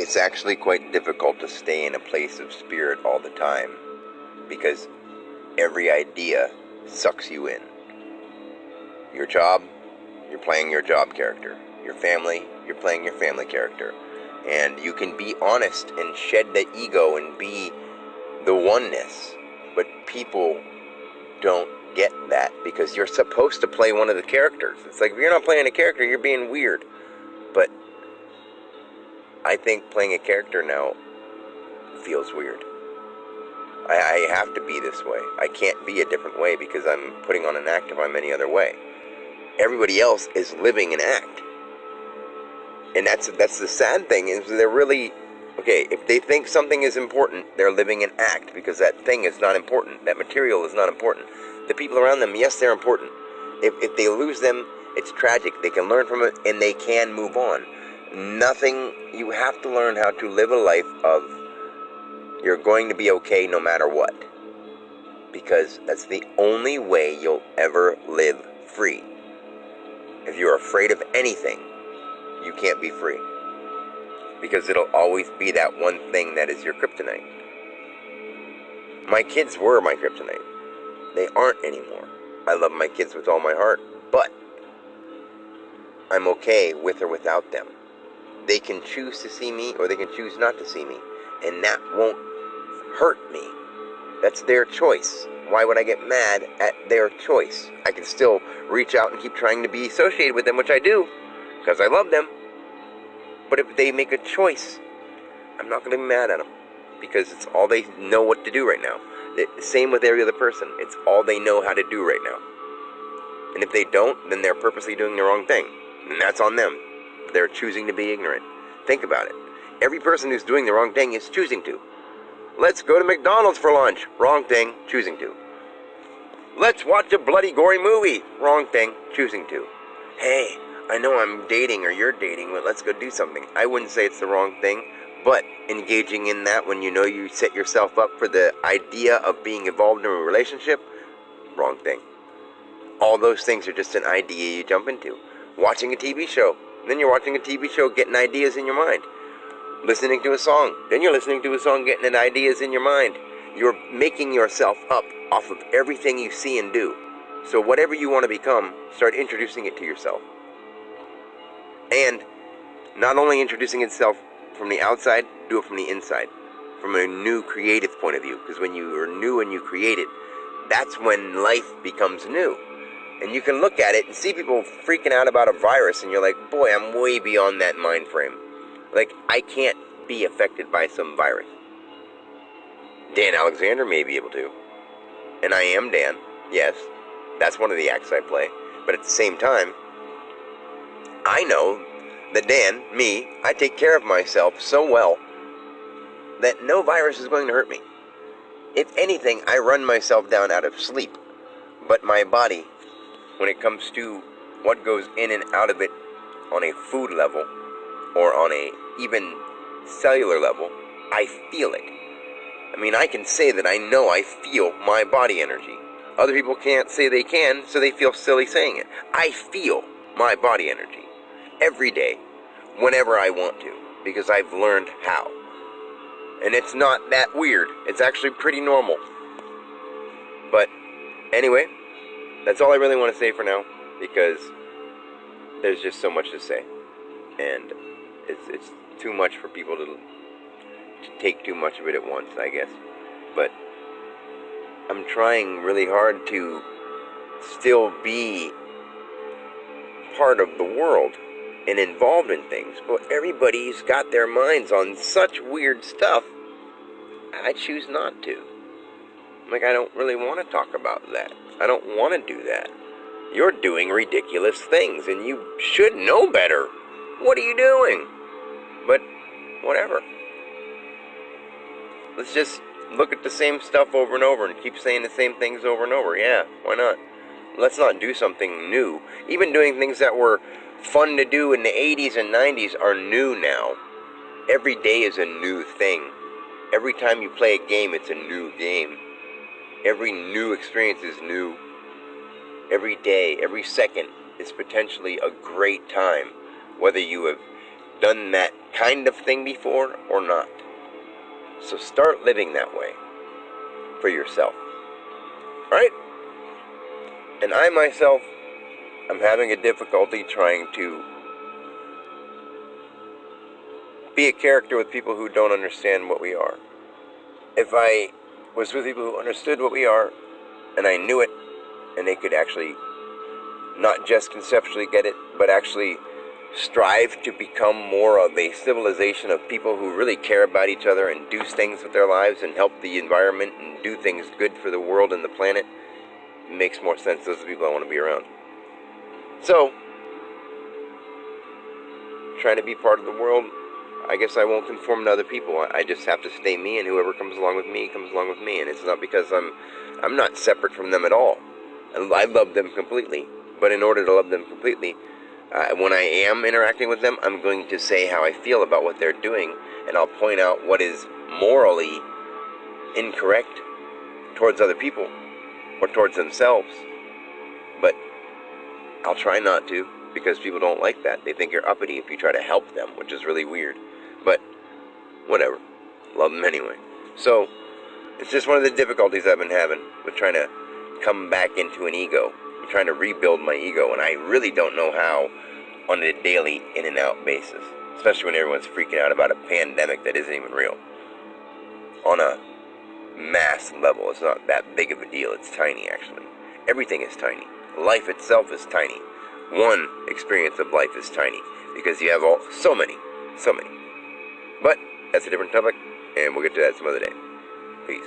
it's actually quite difficult to stay in a place of spirit all the time because every idea sucks you in. Your job, you're playing your job character. Your family, you're playing your family character. And you can be honest and shed the ego and be the oneness. But people don't get that because you're supposed to play one of the characters. It's like if you're not playing a character, you're being weird. But I think playing a character now feels weird. I have to be this way. I can't be a different way because I'm putting on an act if I'm any other way. Everybody else is living an act. And that's the sad thing is they're really, okay, if they think something is important, they're living an act because that thing is not important. That material is not important. The people around them, yes, they're important. If they lose them, it's tragic. They can learn from it and they can move on. You have to learn how to live a life of you're going to be okay no matter what. Because that's the only way you'll ever live free. If you're afraid of anything, you can't be free. Because it'll always be that one thing that is your kryptonite. My kids were my kryptonite. They aren't anymore. I love my kids with all my heart, but I'm okay with or without them. They can choose to see me or they can choose not to see me. And that won't hurt me. That's their choice. Why would I get mad at their choice? I can still reach out and keep trying to be associated with them, which I do, because I love them. But if they make a choice, I'm not going to be mad at them, because it's all they know what to do right now. The same with every other person. It's all they know how to do right now. And if they don't, then they're purposely doing the wrong thing. And that's on them. They're choosing to be ignorant. Think about it. Every person who's doing the wrong thing is choosing to. Let's go to McDonald's for lunch. Wrong thing. Choosing to. Let's watch a bloody gory movie. Wrong thing. Choosing to. Hey, I know I'm dating or you're dating, but let's go do something. I wouldn't say it's the wrong thing, but engaging in that when you know you set yourself up for the idea of being involved in a relationship, wrong thing. All those things are just an idea you jump into. Watching a TV show. Then you're watching a TV show getting ideas in your mind. Listening to a song. Then you're listening to a song getting ideas in your mind. You're making yourself up off of everything you see and do. So whatever you want to become, start introducing it to yourself. And not only introducing itself from the outside, do it from the inside. From a new creative point of view. Because when you are new and you create it, that's when life becomes new. And you can look at it and see people freaking out about a virus, and you're like, boy, I'm way beyond that mind frame. Like, I can't be affected by some virus. Dan Alexander may be able to. And I am Dan, yes. That's one of the acts I play. But at the same time, I know that Dan, me, I take care of myself so well that no virus is going to hurt me. If anything, I run myself down out of sleep. But my body, when it comes to what goes in and out of it on a food level or on a even cellular level, I feel it. I mean, I can say that I know I feel my body energy. Other people can't say they can, so they feel silly saying it. I feel my body energy every day, whenever I want to, because I've learned how. And it's not that weird. It's actually pretty normal. But anyway, that's all I really want to say for now, because there's just so much to say. And it's too much for people to take too much of it at once, I guess. But I'm trying really hard to still be part of the world and involved in things. But everybody's got their minds on such weird stuff, I choose not to. Like, I don't really want to talk about that. I don't want to do that. You're doing ridiculous things, and you should know better. What are you doing? But, whatever. Let's just look at the same stuff over and over and keep saying the same things over and over. Yeah, why not? Let's not do something new. Even doing things that were fun to do in the 80s and 90s are new now. Every day is a new thing. Every time you play a game, it's a new game. Every new experience is new. Every day, every second is potentially a great time. Whether you have done that kind of thing before or not. So start living that way for yourself. Alright? And I myself, I'm having a difficulty trying to be a character with people who don't understand what we are. If I was with people who understood what we are, and I knew it, and they could actually not just conceptually get it, but actually strive to become more of a civilization of people who really care about each other and do things with their lives and help the environment and do things good for the world and the planet, it makes more sense. Those are the people I want to be around. So, trying to be part of the world, I guess I won't conform to other people. I just have to stay me, and whoever comes along with me comes along with me. And it's not because I'm not separate from them at all. I love them completely. But in order to love them completely, when I am interacting with them, I'm going to say how I feel about what they're doing, and I'll point out what is morally incorrect towards other people or towards themselves. But I'll try not to, because people don't like that. They think you're uppity if you try to help them, which is really weird. But whatever. Love them anyway. So it's just one of the difficulties I've been having with trying to come back into an ego. I'm trying to rebuild my ego, and I really don't know how on a daily in and out basis, especially when everyone's freaking out about a pandemic that isn't even real. On a mass level, it's not that big of a deal. It's tiny, actually. Everything is tiny. Life itself is tiny. One experience of life is tiny because you have so many. But that's a different topic, and we'll get to that some other day. Peace.